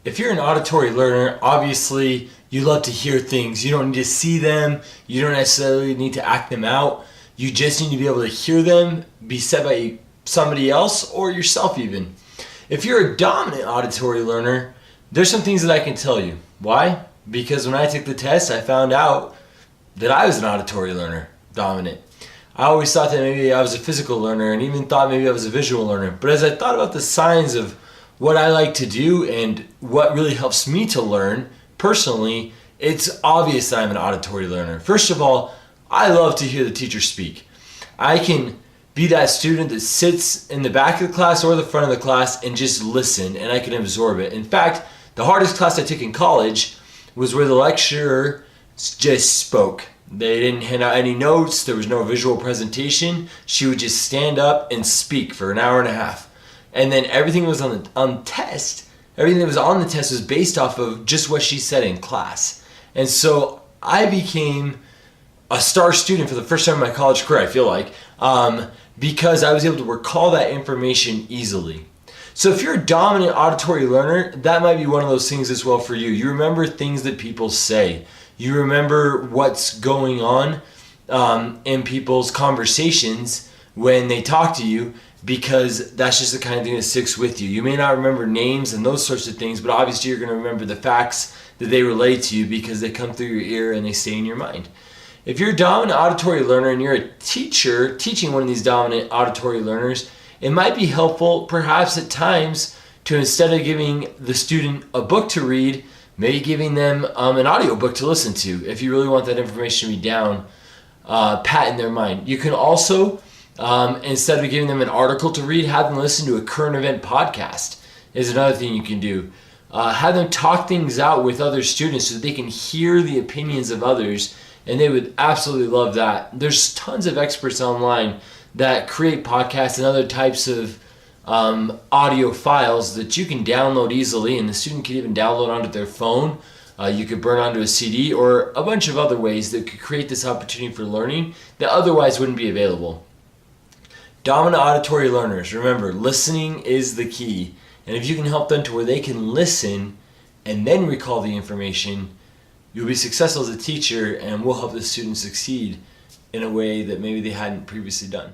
If you're an auditory learner, obviously you love to hear things. You don't need to see them. You don't necessarily need to act them out. You just need to be able to hear them be said by somebody else or yourself even. If you're a dominant auditory learner, there's some things that I can tell you. Why? Because when I took the test, I found out that I was an auditory learner, dominant. I always thought that maybe I was a physical learner and even thought maybe I was a visual learner. But as I thought about the signs of what I like to do and what really helps me to learn personally, it's obvious that I'm an auditory learner. First of all, I love to hear the teacher speak. I can be that student that sits in the back of the class or the front of the class and just listen, and I can absorb it. In fact, the hardest class I took in college was where the lecturer just spoke. They didn't hand out any notes. There was no visual presentation. She would just stand up and speak for an hour and a half. And then everything was on the test. Everything that was on the test was based off of just what she said in class. And so I became a star student for the first time in my college career, I feel like, because I was able to recall that information easily. So if you're a dominant auditory learner, that might be one of those things as well for you. You remember things that people say. You remember what's going on in people's conversations when they talk to you, because that's just the kind of thing that sticks with you. You may not remember names and those sorts of things, but obviously you're going to remember the facts that they relate to you because they come through your ear and they stay in your mind. If you're a dominant auditory learner and you're a teacher teaching one of these dominant auditory learners, it might be helpful perhaps at times to, instead of giving the student a book to read, maybe giving them an audio book to listen to if you really want that information to be down pat in their mind. You can also, instead of giving them an article to read, have them listen to a current event podcast is another thing you can do. Have them talk things out with other students so that they can hear the opinions of others, and they would absolutely love that. There's tons of experts online that create podcasts and other types of audio files that you can download easily, and the student can even download onto their phone. You could burn onto a CD or a bunch of other ways that could create this opportunity for learning that otherwise wouldn't be available. Dominant auditory learners, remember, listening is the key. And if you can help them to where they can listen and then recall the information, you'll be successful as a teacher and will help the student succeed in a way that maybe they hadn't previously done.